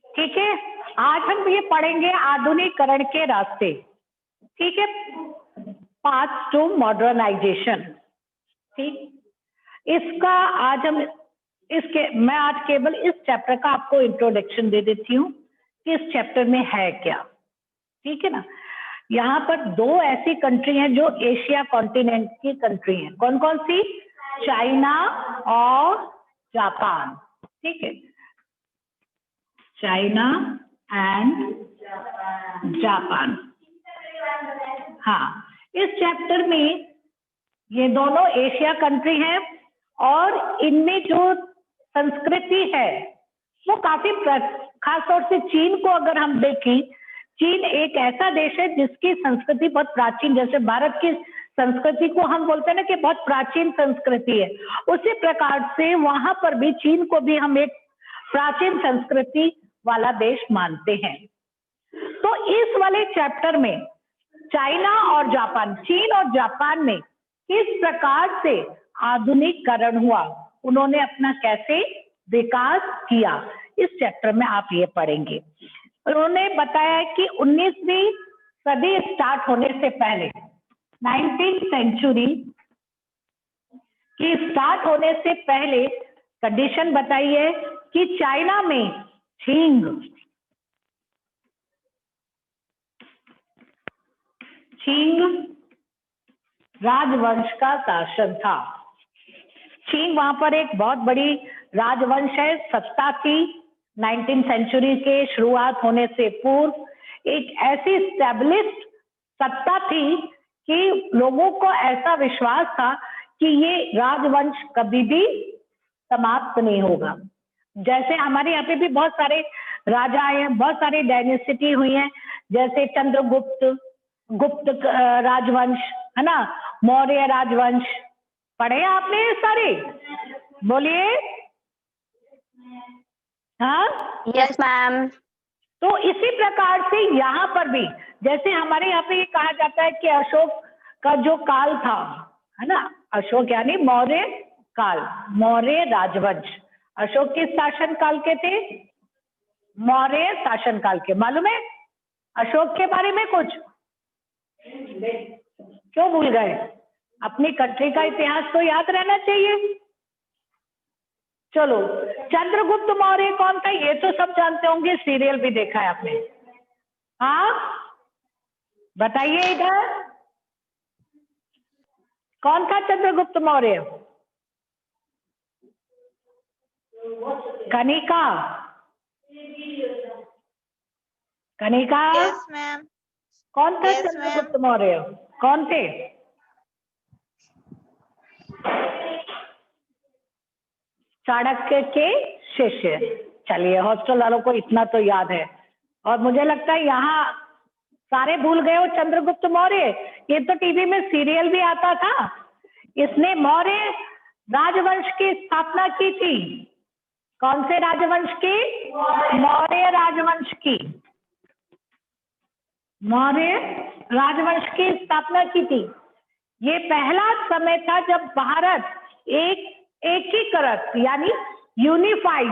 ठीक है, आज हम ये पढ़ेंगे आधुनिकीकरण के रास्ते। ठीक है, पाथ टू मॉडर्नाइजेशन। ठीक, इसका आज हम मैं आज केवल इस चैप्टर का आपको इंट्रोडक्शन दे देती हूँ कि इस चैप्टर में है क्या। ठीक है ना, यहाँ पर दो ऐसी कंट्री हैं जो एशिया कॉन्टिनेंट की कंट्री हैं। कौन कौन सी? चाइना और जापान। ठीक है, चाइना एंड जापान। हाँ, इस चैप्टर में ये दोनों एशिया कंट्री हैं और इनमें जो संस्कृति है वो काफी खास तौर से चीन को अगर हम देखें, चीन एक ऐसा देश है जिसकी संस्कृति बहुत प्राचीन, जैसे भारत की संस्कृति को हम बोलते हैं ना कि बहुत प्राचीन संस्कृति है, उसी प्रकार से वहां पर भी चीन को भी हम एक प्राचीन संस्कृति वाला देश मानते हैं। तो इस वाले चैप्टर में चाइना और जापान, चीन और जापान में किस प्रकार से आधुनिकीकरण हुआ, उन्होंने अपना कैसे विकास किया, इस चैप्टर में आप ये पढ़ेंगे। उन्होंने बताया कि 19वीं सदी स्टार्ट होने से पहले, 19th सेंचुरी की स्टार्ट होने से पहले कंडीशन बताई है कि चाइना में छिंग राजवंश का शासन था। छिंग वहां पर एक बहुत बड़ी राजवंश है, सत्ता थी। 19th सेंचुरी के शुरुआत होने से पूर्व एक ऐसी स्टैब्लिश्ड सत्ता थी कि लोगों को ऐसा विश्वास था कि ये राजवंश कभी भी समाप्त नहीं होगा। जैसे हमारे यहाँ पे भी बहुत सारे राजा आए हैं, बहुत सारी डायनेस्टी हुई हैं, जैसे चंद्रगुप्त, गुप्त राजवंश, है ना, मौर्य राजवंश, पढ़े आपने ये सारे? बोलिए। हाँ, यस मैम। तो इसी प्रकार से यहाँ पर भी, जैसे हमारे यहाँ पे ये कहा जाता है कि अशोक का जो काल था, है ना, अशोक यानी मौर्य काल, मौर्य राजवंश, अशोक किस शासन काल के थे? मौर्य शासन काल के। मालूम है अशोक के बारे में कुछ? क्यों भूल गए? अपनी कंट्री का इतिहास तो याद रहना चाहिए। चलो, चंद्रगुप्त मौर्य कौन था ये तो सब जानते होंगे, सीरियल भी देखा है आपने। हाँ, बताइए इधर, कौन था चंद्रगुप्त मौर्य? कनिका, कनिका। Yes ma'am. कौन था Yes, चंद्रगुप्त मौर्य? कौन थे? चाणक्य के शिष्य। चलिए, हॉस्टल वालों को इतना तो याद है, और मुझे लगता है यहाँ सारे भूल गए हो चंद्रगुप्त मौर्य। ये तो टीवी में सीरियल भी आता था। इसने मौर्य राजवंश की स्थापना की थी। कौन से राजवंश की? मौर्य राजवंश की। मौर्य राजवंश की स्थापना की थी। ये पहला समय था जब भारत एकीकृत यानी यूनिफाइड,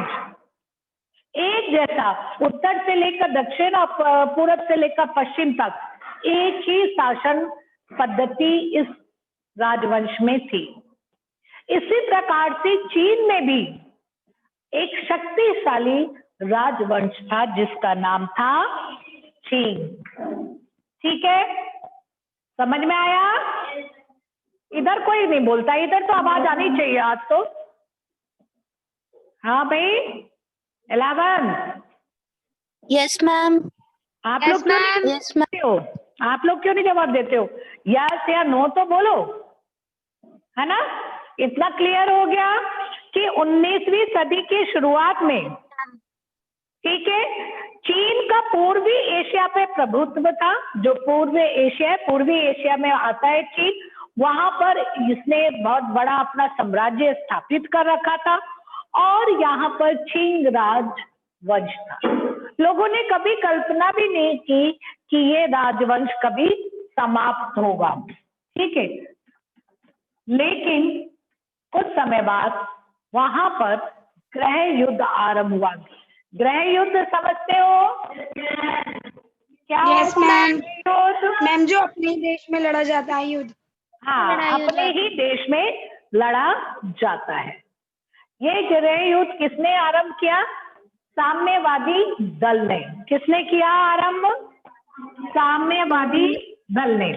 एक जैसा, उत्तर से लेकर दक्षिण और पूरब से लेकर पश्चिम तक एक ही शासन पद्धति इस राजवंश में थी। इसी प्रकार से चीन में भी एक शक्तिशाली राजवंश था जिसका नाम था छिंग। ठीक है, समझ में आया? इधर कोई नहीं बोलता, इधर तो आवाज आनी चाहिए आज तो। हाँ भाई, 11। Yes ma'am. आप लोग क्यों नहीं देते हो? आप लोग क्यों नहीं जवाब देते हो? यस या नो तो बोलो, है ना। इतना क्लियर हो गया कि 19वीं सदी की शुरुआत में, ठीक है, चीन का पूर्वी एशिया पे प्रभुत्व था। जो पूर्वी एशिया है, पूर्वी एशिया में आता है चीन, वहां पर इसने बहुत बड़ा अपना साम्राज्य स्थापित कर रखा था और यहाँ पर छिंग राजवंश था। लोगों ने कभी कल्पना भी नहीं की कि ये राजवंश कभी समाप्त होगा। ठीक है, लेकिन कुछ समय बाद वहां पर गृह युद्ध आरंभ हुआ। गृह युद्ध समझते हो क्या यस होता है मैम। युद्ध? मैम जो अपने देश में लड़ा जाता है युद्ध। हाँ, लड़ाई हो अपने ही देश में लड़ा जाता है। ये गृह युद्ध किसने आरंभ किया? साम्यवादी दल ने। किसने किया आरंभ? साम्यवादी दल ने।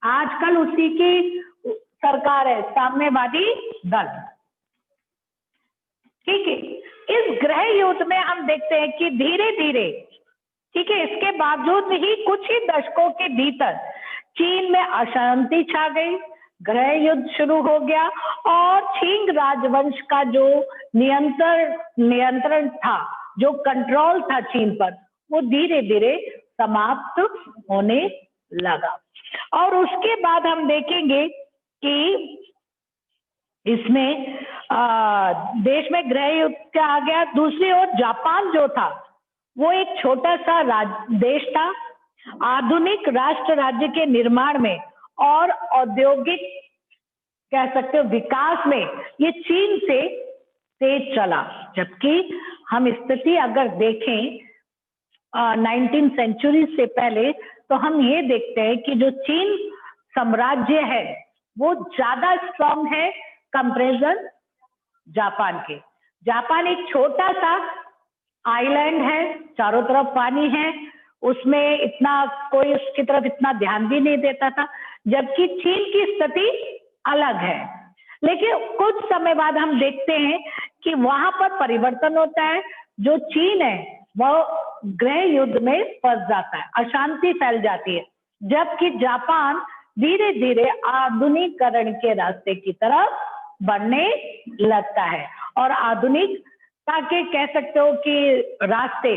आजकल उसी की सरकार है, साम्यवादी दल। ठीक है। इस गृह युद्ध में हम देखते हैं कि धीरे धीरे, ठीक है, इसके बावजूद ही कुछ ही दशकों के भीतर चीन में अशांति छा गई, गृह युद्ध शुरू हो गया और छिंग राजवंश का जो नियंत्रण था, जो कंट्रोल था चीन पर, वो धीरे धीरे समाप्त होने लगा। और उसके बाद हम देखेंगे कि इसमें देश में गृह युद्ध क्या आ गया। दूसरी ओर जापान जो था वो एक छोटा सा देश था। आधुनिक राष्ट्र राज्य के निर्माण में और औद्योगिक कह सकते हो विकास में ये चीन से तेज चला। जबकि हम स्थिति अगर देखें 19वीं सेंचुरी से पहले, तो हम ये देखते हैं कि जो चीन साम्राज्य है वो ज्यादा स्ट्रांग है कंपैरिजन जापान के। जापान एक छोटा सा आइलैंड है, चारों तरफ पानी है, उसमें इतना कोई उसकी तरफ इतना ध्यान भी नहीं देता था, जबकि चीन की स्थिति अलग है। लेकिन कुछ समय बाद हम देखते हैं कि वहां पर परिवर्तन होता है। जो चीन है वो गृह युद्ध में फंस जाता है, अशांति फैल जाती है, जबकि जापान धीरे धीरे आधुनिकीकरण के रास्ते की तरफ बढ़ने लगता है। और आधुनिकता के कह सकते हो कि रास्ते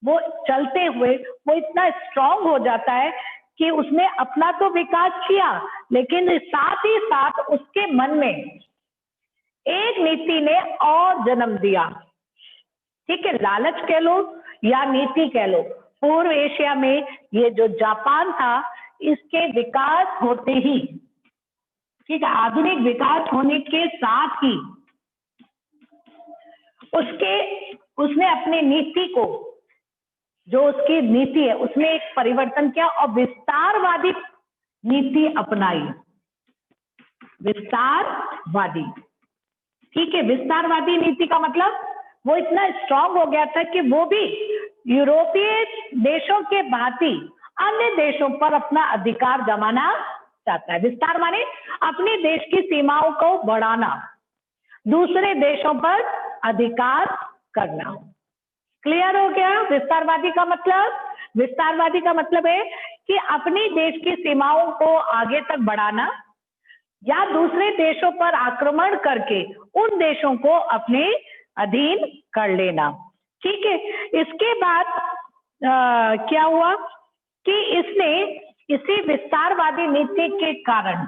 वो चलते हुए वो इतना स्ट्रांग हो जाता है कि उसने अपना तो विकास किया, लेकिन साथ ही साथ उसके मन में एक नीति ने और जन्म दिया। ठीक है, लालच कह लो या नीति कह लो। पूर्व एशिया में ये जो जापान था, इसके विकास होते ही, ठीक है, आधुनिक विकास होने के साथ ही उसने अपनी नीति को, जो उसकी नीति है, उसमें एक परिवर्तन किया और विस्तारवादी नीति अपनाई। विस्तारवादी, ठीक है, विस्तारवादी नीति का मतलब वो इतना स्ट्रांग हो गया था कि वो भी यूरोपीय देशों के भांति अन्य देशों पर अपना अधिकार जमाना चाहता है। विस्तार माने अपने देश की सीमाओं को बढ़ाना, दूसरे देशों पर अधिकार करना। क्लियर हो गया विस्तारवादी का मतलब? विस्तारवादी का मतलब है कि अपने देश की सीमाओं को आगे तक बढ़ाना या दूसरे देशों पर आक्रमण करके उन देशों को अपने अधीन कर लेना। ठीक है, इसके बाद क्या हुआ कि इसने इसी विस्तारवादी नीति के कारण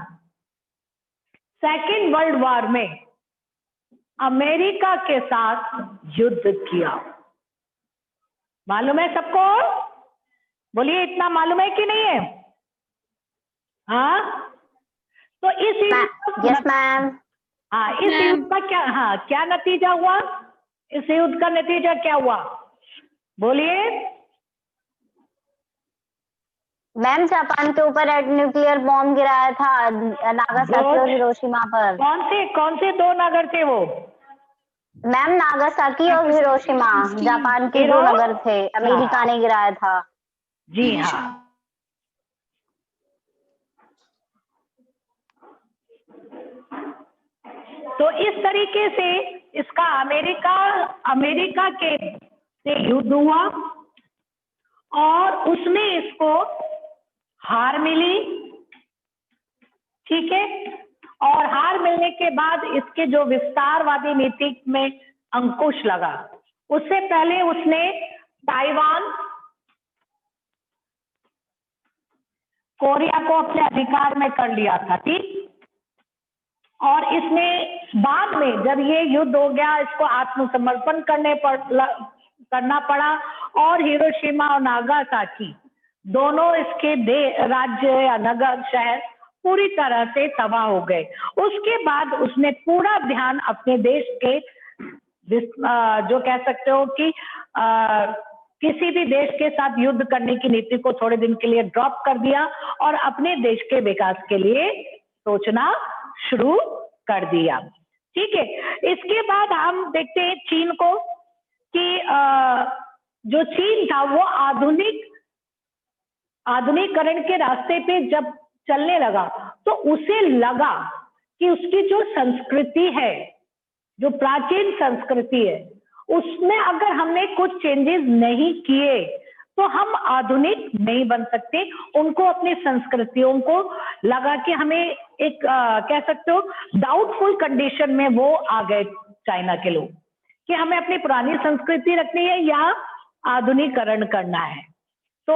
सेकेंड वर्ल्ड वॉर में अमेरिका के साथ युद्ध किया। मालूम है सबको? बोलिए, इतना मालूम है कि नहीं है? हाँ, तो इस यस मैम। हाँ, इस युद्ध का क्या, हाँ, क्या नतीजा हुआ? इस युद्ध का नतीजा क्या हुआ? बोलिए मैम, जापान के ऊपर न्यूक्लियर बॉम्ब गिराया था नागासाकी और हिरोशिमा पर। कौन से दो नगर थे वो? मैम, नागासाकी और हिरोशिमा जापान के दो नगर थे, अमेरिका ने गिराया था। जी हाँ। तो इस तरीके से इसका अमेरिका के से युद्ध हुआ और उसमें इसको हार मिली। ठीक है, और हार मिलने के बाद इसके जो विस्तारवादी नीति में अंकुश लगा, उससे पहले उसने ताइवान, कोरिया को अपने अधिकार में कर लिया था। ठीक, और इसने बाद में जब ये युद्ध हो गया, इसको आत्मसमर्पण करना पड़ा और हिरोशिमा और नागासाकी दोनों इसके राज्य या नगर, शहर पूरी तरह से तबाह हो गए। उसके बाद उसने पूरा ध्यान अपने देश के जो कह सकते हो कि किसी भी देश के साथ युद्ध करने की नीति को थोड़े दिन के लिए ड्रॉप कर दिया और अपने देश के विकास के लिए सोचना शुरू कर दिया। ठीक है, इसके बाद हम देखते हैं चीन को कि जो चीन था वो आधुनिकीकरण के रास्ते पे जब चलने लगा तो उसे लगा कि उसकी जो संस्कृति है, जो प्राचीन संस्कृति है, उसमें अगर हमने कुछ चेंजेस नहीं किए तो हम आधुनिक नहीं बन सकते। उनको अपनी संस्कृतियों को लगा कि हमें एक कह सकते हो डाउटफुल कंडीशन में वो आ गए चाइना के लोग कि हमें अपनी पुरानी संस्कृति रखनी है या आधुनिकीकरण करना है। तो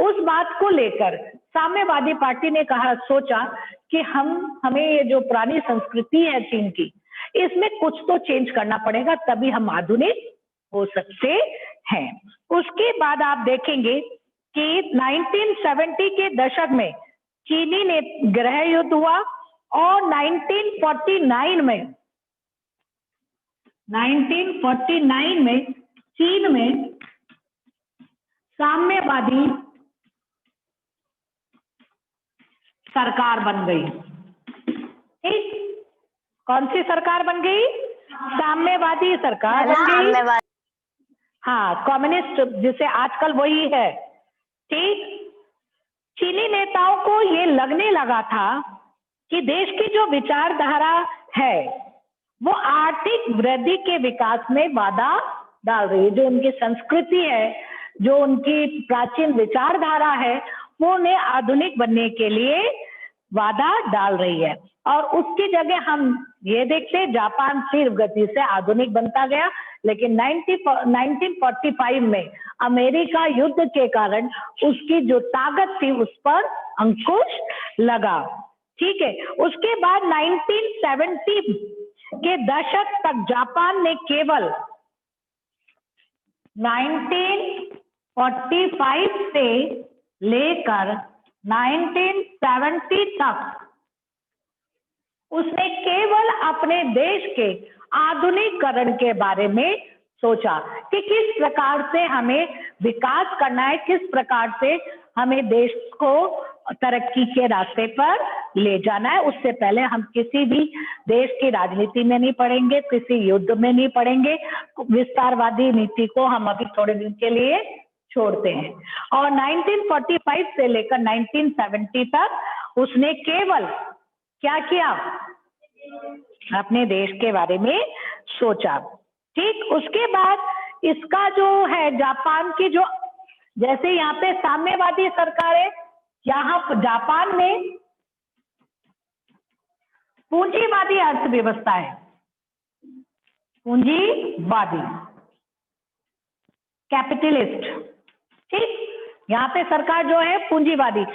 उस बात को लेकर साम्यवादी पार्टी ने सोचा कि हमें ये जो पुरानी संस्कृति है चीन की, इसमें कुछ तो चेंज करना पड़ेगा, तभी हम आधुनिक हो सकते हैं। उसके बाद आप देखेंगे कि 1970 के दशक में चीनी ने गृह युद्ध हुआ और 1949 में चीन में साम्यवादी सरकार बन गई। ठीक, कौन सी सरकार बन गई? साम्यवादी सरकार बन गई। हाँ, कम्युनिस्ट जिसे आजकल वही है। ठीक, चीनी नेताओं को ये लगने लगा था कि देश की जो विचारधारा है वो आर्थिक वृद्धि के विकास में बाधा डाल रही है। जो उनकी संस्कृति है, जो उनकी प्राचीन विचारधारा है, वो उन्हें आधुनिक बनने के लिए बाधा डाल रही है। और उसकी जगह हम ये देखते हैं जापान तीव्र गति से आधुनिक बनता गया, लेकिन 1945 में अमेरिका युद्ध के कारण उसकी जो ताकत थी उस पर अंकुश लगा। ठीक है, उसके बाद 1970 के दशक तक जापान ने केवल 1945 से लेकर 1970 तक उसने केवल अपने देश के आधुनिकीकरण के बारे में सोचा कि किस प्रकार से हमें विकास करना है, किस प्रकार से हमें देश को तरक्की के रास्ते पर ले जाना है। उससे पहले हम किसी भी देश की राजनीति में नहीं पड़ेंगे, किसी युद्ध में नहीं पड़ेंगे। विस्तारवादी नीति को हम अभी थोड़े दिन के लिए छोड़ते हैं। और 1945 से लेकर 1970 तक उसने केवल क्या किया? अपने देश के बारे में सोचा। ठीक, उसके बाद इसका जो है जापान की जो, जैसे यहाँ पे साम्यवादी सरकार है, यहाँ जापान में पूंजीवादी अर्थव्यवस्था है। पूंजीवादी, कैपिटलिस्ट। ठीक, यहाँ पे सरकार जो है पूंजीवादी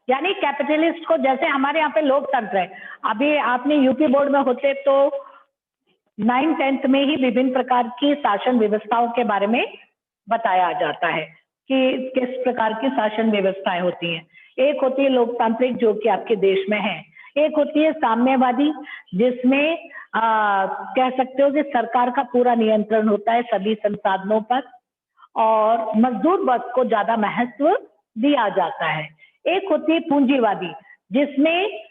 यानी कैपिटलिस्ट को, जैसे हमारे यहाँ पे लोकतंत्र है। अभी आपने यूपी बोर्ड में होते तो 9th-10th में ही विभिन्न प्रकार की शासन व्यवस्थाओं के बारे में बताया जाता है कि किस प्रकार की शासन व्यवस्थाएं होती हैं। एक होती है लोकतांत्रिक, जो कि आपके देश में है। एक होती है साम्यवादी, जिसमें कह सकते हो कि सरकार का पूरा नियंत्रण होता है सभी संसाधनों पर और मजदूर वर्ग को ज्यादा महत्व दिया जाता है। एक होती है पूंजीवादी, जिसमें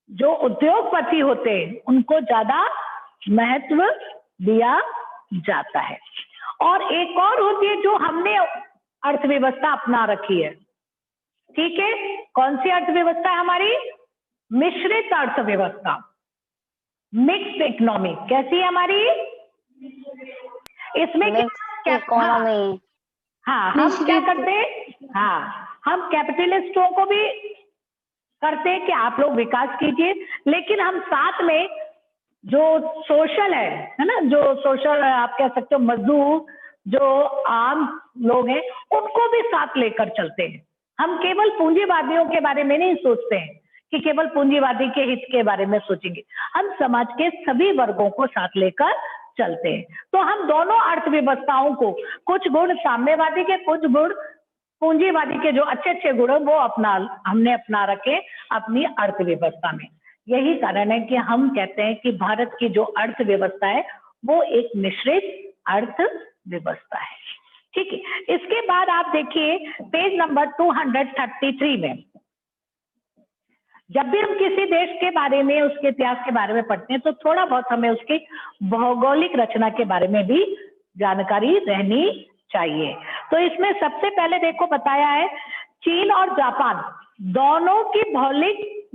जो उद्योगपति होते हैं उनको ज्यादा महत्व दिया जाता है। और एक और होती है जो हमने अर्थव्यवस्था अपना रखी है। ठीक है, कौन सी अर्थव्यवस्था है हमारी? मिश्रित अर्थव्यवस्था, मिक्स्ड इकोनॉमी। कैसी है हमारी? इसमें इकोनॉमी। हाँ, हम क्या करते हैं? हाँ, हम कैपिटलिस्टों को भी करते हैं कि आप लोग विकास कीजिए, लेकिन हम साथ में जो सोशल है ना, जो सोशल आप कह सकते हो मजदूर, जो आम लोग हैं, उनको भी साथ लेकर चलते हैं। हम केवल पूंजीवादियों के बारे में नहीं सोचते हैं कि केवल पूंजीवादी के हित के बारे में सोचेंगे, हम समाज के सभी वर्गों को साथ लेकर चलते हैं। तो हम दोनों अर्थव्यवस्थाओं को, कुछ गुण साम्यवादी के, कुछ गुण पूंजीवादी के, जो अच्छे अच्छे गुण है वो हमने अपना रखे अपनी अर्थव्यवस्था में। यही कारण है कि हम कहते हैं कि भारत की जो अर्थव्यवस्था है वो एक मिश्रित अर्थव्यवस्था है। ठीक है, इसके बाद आप देखिए पेज नंबर 233 में, जब भी हम किसी देश के बारे में, उसके इतिहास के बारे में पढ़ते हैं तो थोड़ा बहुत हमें उसकी भौगोलिक रचना के बारे में भी जानकारी रहनी चाहिए। तो इसमें सबसे पहले देखो बताया है चीन और जापान दोनों की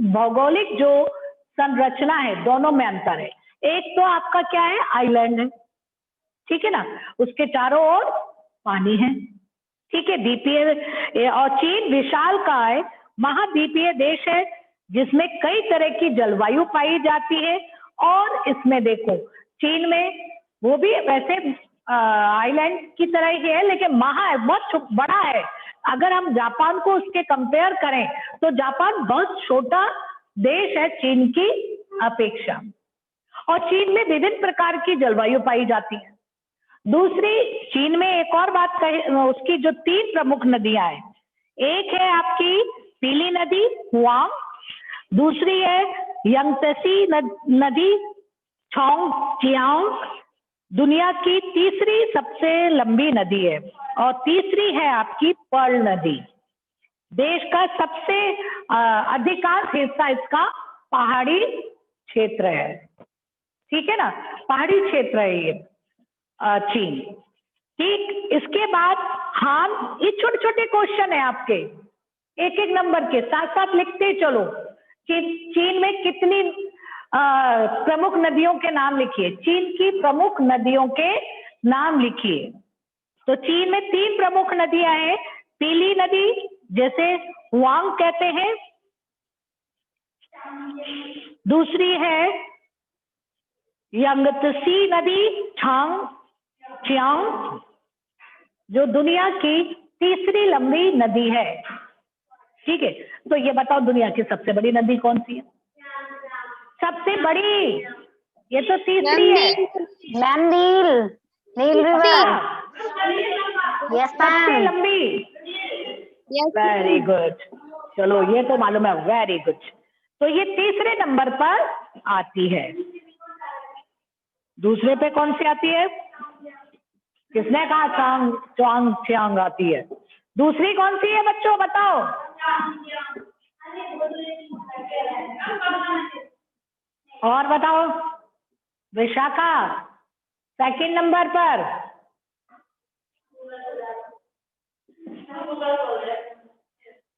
भौगोलिक जो संरचना है दोनों में अंतर है। एक तो आपका क्या है, आइलैंड है, ठीक है ना, उसके चारों ओर पानी है, ठीक है, द्वीपीय, और चीन विशालकाय महाद्वीपीय देश है जिसमें कई तरह की जलवायु पाई जाती है। और इसमें देखो चीन में वो भी वैसे आइलैंड की तरह ही है लेकिन बहुत बड़ा है। अगर हम जापान को उसके कंपेयर करें तो जापान बहुत छोटा देश है चीन की अपेक्षा, और चीन में विभिन्न प्रकार की जलवायु पाई जाती है। दूसरी, चीन में एक और बात कही, उसकी जो 3 प्रमुख नदियां हैं, एक है आपकी पीली नदी हुआंग, दूसरी है यंगत्से नदी चोंगजियांग, दुनिया की तीसरी सबसे लंबी नदी है, और तीसरी है आपकी पर्ल नदी। देश का सबसे अधिकांश हिस्सा इसका पहाड़ी क्षेत्र है, ठीक है ना, पहाड़ी क्षेत्र है ये चीन। ठीक, इसके बाद हान, ये छोटे छोटे क्वेश्चन है आपके, एक एक नंबर के साथ साथ लिखते चलो कि चीन में कितनी प्रमुख नदियों के नाम लिखिए, चीन की प्रमुख नदियों के नाम लिखिए। तो चीन में 3 प्रमुख नदियां हैं, पीली नदी जैसे हुआंग कहते हैं, दूसरी है यंगत्से नदी चोंगजियांग जो दुनिया की तीसरी लंबी नदी है। ठीक है, तो ये बताओ दुनिया की सबसे बड़ी नदी कौन सी है? सबसे बड़ी, ये तो तीसरी है मैम नील रिवर। यस सबसे मैम। लंबी, वेरी गुड, चलो ये तो मालूम है, वेरी गुड। तो ये तीसरे नंबर पर आती है। दूसरे पे कौन सी आती है? किसने कहा चोंगजियांग आती है? दूसरी कौन सी है बच्चों बताओ? और बताओ विशाखा, सेकंड नंबर पर।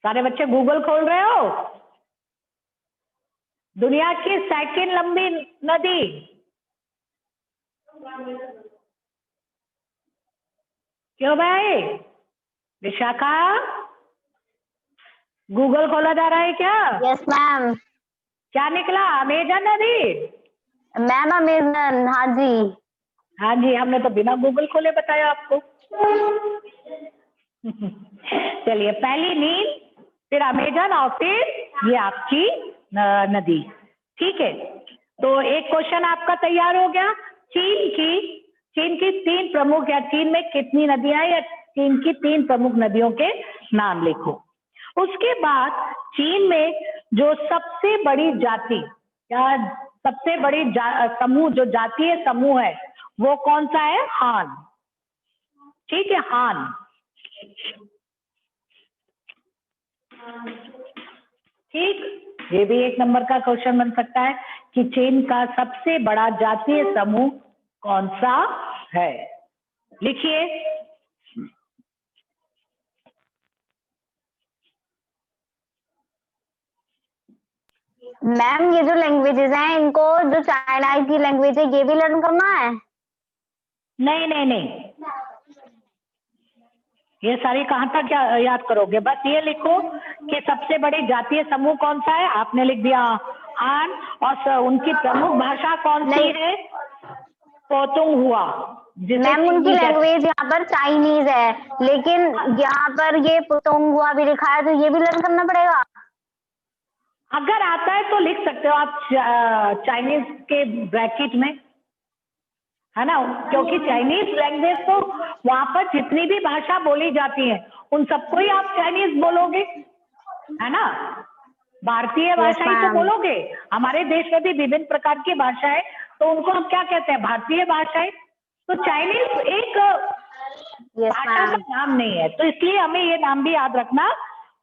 सारे बच्चे गूगल खोल रहे हो? दुनिया की सेकंड लंबी नदी क्यों भाई? विशाखा, गूगल खोला जा रहा है क्या? Yes ma'am. क्या निकला? अमेजन नदी? मैम अमेजन, हाँ जी। हाँ जी, हमने तो बिना गूगल खोले बताया आपको। चलिए, पहली नील, फिर अमेजन, और फिर ये आपकी नदी। ठीक है, तो एक क्वेश्चन आपका तैयार हो गया। चीन की 3 प्रमुख, या चीन में कितनी नदियां हैं, या चीन की 3 प्रमुख नदियों के नाम लिखो। उसके बाद चीन में जो सबसे बड़ी जाति या सबसे बड़ी समूह, जो जातीय समूह है वो कौन सा है? हान। ठीक है, हान। ठीक, ये भी एक नंबर का क्वेश्चन बन सकता है कि चीन का सबसे बड़ा जातीय समूह कौन सा है? लिखिए। मैम ये जो लैंग्वेजेस हैं, इनको जो चाइना की लैंग्वेज है ये भी लर्न करना है? नहीं नहीं नहीं, ये सारी कहाँ तक याद करोगे? बस ये लिखो कि सबसे बड़ी जातीय समूह कौन सा है, आपने लिख दिया हान, और उनकी प्रमुख भाषा कौन सी है? पोतुंग हुआ। मैम उनकी लैंग्वेज यहाँ पर चाइनीज है, लेकिन यहाँ पर ये पोतोंग हुआ भी लिखा है, तो ये भी लर्न करना पड़ेगा? अगर आता है तो लिख सकते हो आप चाइनीज के ब्रैकेट में, है ना, क्योंकि चाइनीज लैंग्वेज तो वहां पर जितनी भी भाषा बोली जाती है उन सबको ही आप चाइनीज बोलोगे, है ना, भारतीय भाषा ही तो बोलोगे। हमारे देश में भी विभिन्न प्रकार की भाषा है, तो उनको हम क्या कहते हैं? भारतीय भाषाएं। तो चाइनीज एक यस भाषा का मैम। नाम नहीं है, तो इसलिए हमें ये नाम भी याद रखना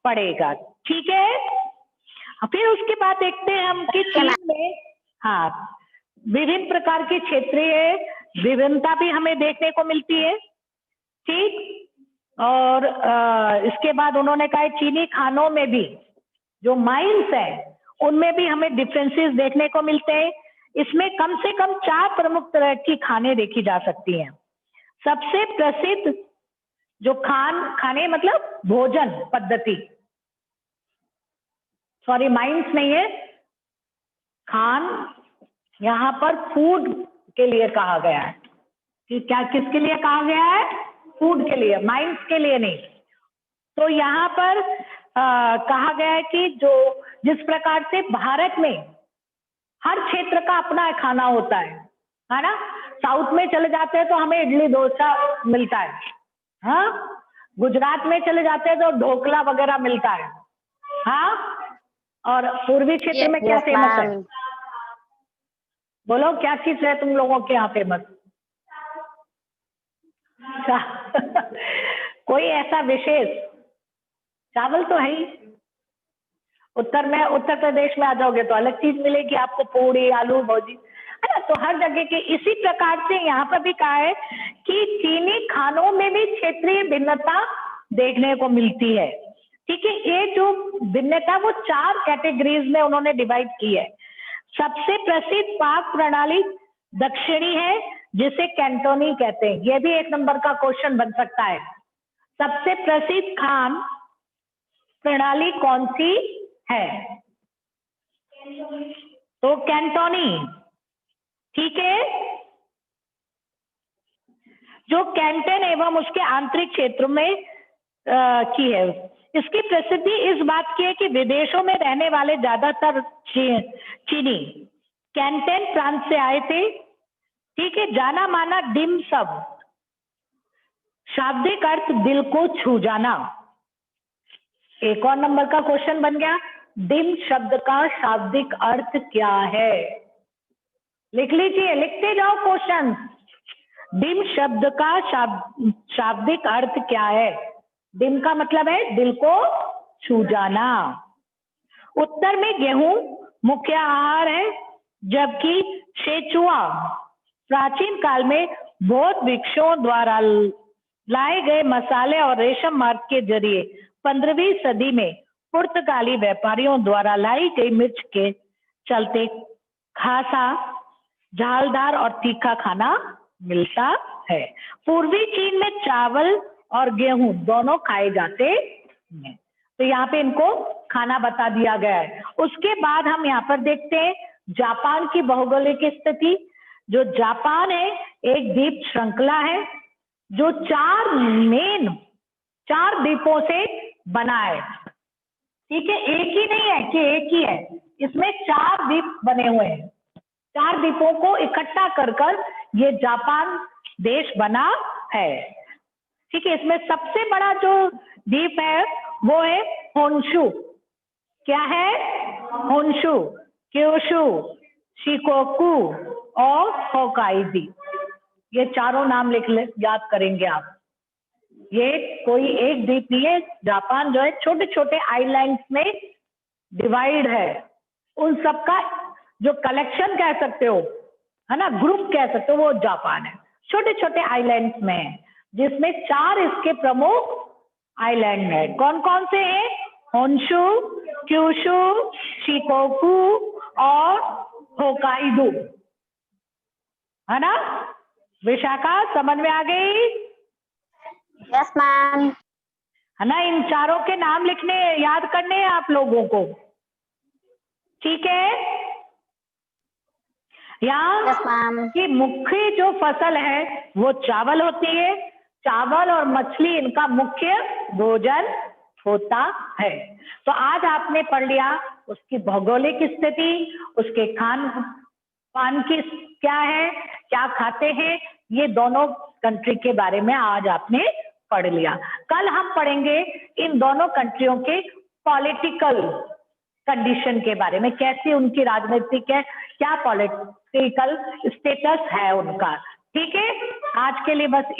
पड़ेगा, ठीक है। फिर उसके बाद देखते हैं हम कि चीन में, हाँ, विभिन्न प्रकार की क्षेत्रीय विभिन्नता भी हमें देखने को मिलती है, ठीक। और इसके बाद उन्होंने कहा चीनी खानों में भी जो माइंस है उनमें भी हमें डिफरेंसेस देखने को मिलते हैं। इसमें कम से कम 4 प्रमुख तरह की खाने देखी जा सकती हैं। सबसे प्रसिद्ध जो खाने मतलब भोजन पद्धति, सॉरी माइंस नहीं है, खान यहाँ पर फूड के लिए कहा गया है कि क्या किसके लिए कहा गया है, फूड के लिए, माइंस के लिए नहीं। तो यहाँ पर कहा गया है कि जो जिस प्रकार से भारत में हर क्षेत्र का अपना खाना होता है ना। साउथ में चले जाते हैं तो हमें इडली डोसा मिलता है, हाँ, गुजरात में चले जाते हैं तो ढोकला वगैरह मिलता है, हाँ। और पूर्वी क्षेत्र में क्या यस फेमस है, मैम। बोलो क्या चीज है तुम लोगों के यहाँ फेमस? कोई ऐसा विशेष? चावल तो है ही। उत्तर प्रदेश में आ जाओगे तो अलग चीज मिलेगी आपको, पूड़ी आलू भौजी, है ना। तो हर जगह के इसी प्रकार से यहाँ पर भी कहा है कि चीनी खानों में भी क्षेत्रीय भिन्नता देखने को मिलती है, ठीक है। ये जो भिन्नता वो 4 कैटेगरीज में उन्होंने डिवाइड की है। सबसे प्रसिद्ध पाक प्रणाली दक्षिणी है जिसे कैंटोनी कहते हैं, यह भी 1 नंबर का क्वेश्चन बन सकता है। सबसे प्रसिद्ध खान प्रणाली कौन सी है? तो कैंटोनी, ठीक है। जो कैंटन एवं उसके आंतरिक क्षेत्र में की है। इसकी प्रसिद्धि इस बात की है कि विदेशों में रहने वाले ज्यादातर चीनी कैंटन प्रांत से आए थे, ठीक है। जाना माना डिम शब्द, शाब्दिक अर्थ दिल को छू जाना। एक और नंबर का क्वेश्चन बन गया, डिम शब्द का शाब्दिक अर्थ क्या है? लिख लीजिए, लिखते जाओ क्वेश्चन। डिम शब्द का शाब्दिक अर्थ क्या है? डिम का मतलब है दिल को छू जाना। उत्तर में गेहूं मुख्य आहार है, जबकि सेचुआ प्राचीन काल में बौद्ध भिक्षुओं द्वारा लाए गए मसाले और रेशम मार्ग के जरिए 15वीं सदी में पुर्तगाली व्यापारियों द्वारा लाई गई मिर्च के चलते खासा झालदार और तीखा खाना मिलता है। पूर्वी चीन में चावल और गेहूं दोनों खाए जाते हैं। तो यहाँ पे इनको खाना बता दिया गया है। उसके बाद हम यहाँ पर देखते हैं जापान की भौगोलिक स्थिति। जो जापान है एक द्वीप श्रृंखला है जो 4 द्वीपों से बना है, ठीक है। एक ही नहीं है कि एक ही है, इसमें 4 द्वीप बने हुए हैं। 4 द्वीपों को इकट्ठा कर ये जापान देश बना है, ठीक है। इसमें सबसे बड़ा जो द्वीप है वो है होन्शु। क्या है? होन्शु, क्योशु, शिकोकू और होकाइदो। ये चारों नाम याद करेंगे आप। ये कोई एक द्वीप नहीं है। जापान जो है छोटे छोटे आइलैंड्स में डिवाइड है। उन सबका जो कलेक्शन कह सकते हो, है ना, ग्रुप कह सकते हो, वो जापान है। छोटे छोटे आइलैंड्स में है, जिसमें 4 इसके प्रमुख आइलैंड है। कौन कौन से हैं? होन्शु, क्यूशु, शिकोकू और होकाइडो, है ना। विशाखा समझ में आ गई? Yes ma'am. है ना। इन चारों के नाम लिखने, याद करने हैं आप लोगों को, ठीक है। यहाँ की मुख्य जो फसल है वो चावल होती है। चावल और मछली इनका मुख्य भोजन होता है। तो आज आपने पढ़ लिया उसकी भौगोलिक स्थिति, उसके खान पान की क्या है, क्या खाते हैं, ये दोनों कंट्री के बारे में आज आपने पढ़ लिया। कल हम पढ़ेंगे इन दोनों कंट्रियों के पॉलिटिकल कंडीशन के बारे में, कैसी उनकी राजनीतिक है, क्या पॉलिटिकल स्टेटस है उनका, ठीक है, आज के लिए बस